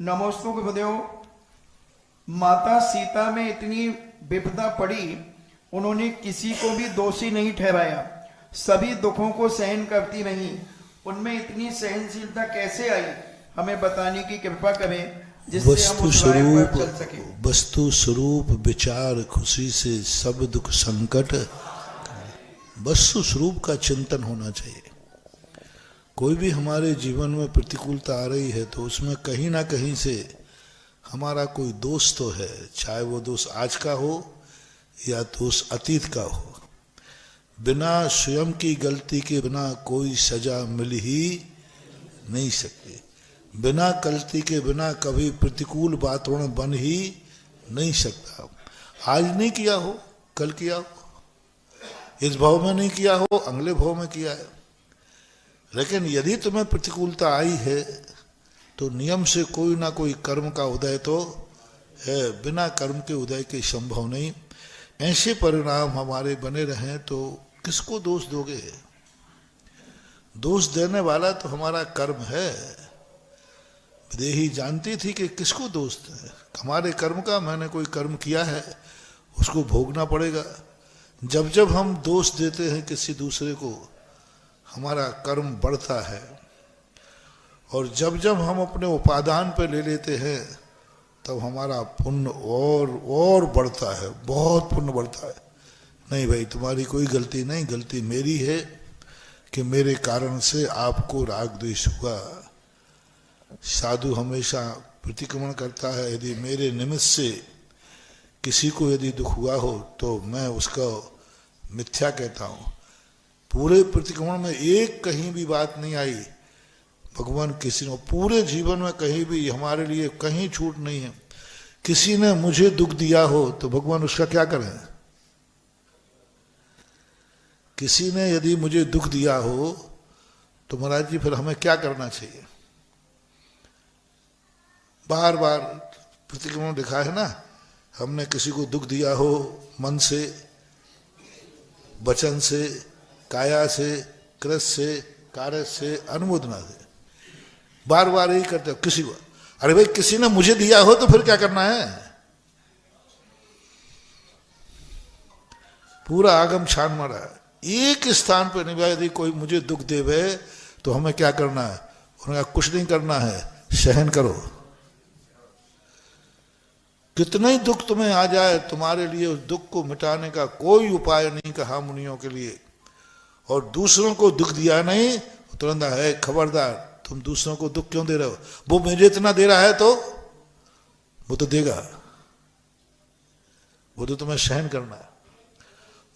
नमोस्तु गुरुदेव। माता सीता में इतनी विपदा पड़ी, उन्होंने किसी को भी दोषी नहीं ठहराया, सभी दुखों को सहन करती रही। उनमें इतनी सहनशीलता कैसे आई, हमें बताने की कृपा करें, जिससे हम उस राह पर चल सके। वस्तु स्वरूप विचार खुशी से सब दुख संकट, वस्तु स्वरूप का चिंतन होना चाहिए। कोई भी हमारे जीवन में प्रतिकूलता आ रही है तो उसमें कहीं ना कहीं से हमारा कोई दोष तो है, चाहे वो दोष आज का हो या दोष अतीत का हो। बिना स्वयं की गलती के बिना कोई सजा मिल ही नहीं सकती। बिना गलती के बिना कभी प्रतिकूल वातावरण बन ही नहीं सकता। आज नहीं किया हो, कल किया हो, इस भाव में नहीं किया हो, अगले भाव में किया है। लेकिन यदि तुम्हें प्रतिकूलता आई है तो नियम से कोई ना कोई कर्म का उदय तो है, बिना कर्म के उदय के संभव नहीं। ऐसे परिणाम हमारे बने रहें तो किसको दोष दोगे? दोष देने वाला तो हमारा कर्म है। विदेही जानती थी कि किसको दोष दें, हमारे कर्म का। मैंने कोई कर्म किया है, उसको भोगना पड़ेगा। जब जब हम दोष देते हैं किसी दूसरे को, हमारा कर्म बढ़ता है। और जब जब हम अपने उपादान पे ले लेते हैं तब हमारा पुण्य और बढ़ता है, बहुत पुण्य बढ़ता है। नहीं भाई, तुम्हारी कोई गलती नहीं, गलती मेरी है कि मेरे कारण से आपको राग द्वेष हुआ। साधु हमेशा प्रतिक्रमण करता है, यदि मेरे निमित्त से किसी को यदि दुख हुआ हो तो मैं उसका मिथ्या कहता हूँ। पूरे प्रतिक्रमण में एक कहीं भी बात नहीं आई भगवान किसी ने, पूरे जीवन में कहीं भी हमारे लिए कहीं छूट नहीं है। किसी ने मुझे दुख दिया हो तो भगवान उसका क्या करें? किसी ने यदि मुझे दुख दिया हो तो महाराज जी फिर हमें क्या करना चाहिए? बार बार प्रतिक्रमण लिखा है ना, हमने किसी को दुख दिया हो मन से, वचन से, काया से, कृत से, कार्य से, अनुमोदना से, बार बार यही करते हो किसी को। अरे भाई, किसी ने मुझे दिया हो तो फिर क्या करना है? पूरा आगम छान मारा है, एक स्थान पर नहीं। यदि कोई मुझे दुख देवे तो हमें क्या करना है? उन्होंने कहा कुछ नहीं करना है, सहन करो। कितना ही दुख तुम्हें आ जाए, तुम्हारे लिए उस दुख को मिटाने का कोई उपाय नहीं कहा मुनियों के लिए। और दूसरों को दुख दिया नहीं, तुरंत है खबरदार, तुम दूसरों को दुख क्यों दे रहे हो? वो मुझे इतना दे रहा है तो वो तो देगा, वो तो तुम्हें सहन करना है।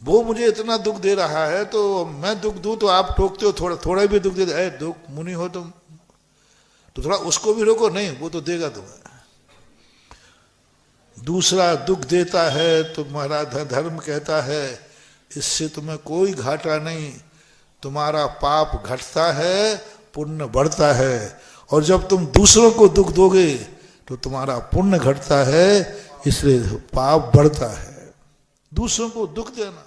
वो मुझे इतना दुख दे रहा है तो मैं दुख दूं तो आप टोकते हो, थोड़ा थोड़ा भी दुख दे दे, दुख मुनि हो तुम तो थोड़ा उसको भी रोको, नहीं वो तो देगा तुम्हें। दूसरा दुख देता है तो महाराज धर्म कहता है इससे तुम्हें कोई घाटा नहीं, तुम्हारा पाप घटता है, पुण्य बढ़ता है। और जब तुम दूसरों को दुख दोगे तो तुम्हारा पुण्य घटता है, इसलिए पाप बढ़ता है। दूसरों को दुख देना,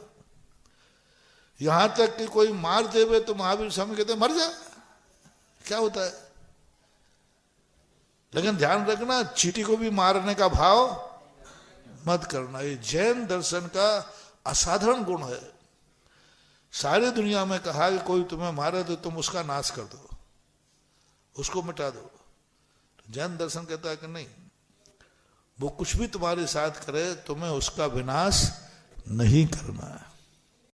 यहां तक कि कोई मार देवे तो महावीर स्वामी कहते मर जा, क्या होता है? लेकिन ध्यान रखना, चींटी को भी मारने का भाव मत करना। ये जैन दर्शन का असाधारण गुण है। सारी दुनिया में कहा कि कोई तुम्हें मारे तो तुम उसका नाश कर दो, उसको मिटा दो। तो जैन दर्शन कहता है कि नहीं, वो कुछ भी तुम्हारे साथ करे तुम्हें उसका विनाश नहीं करना है।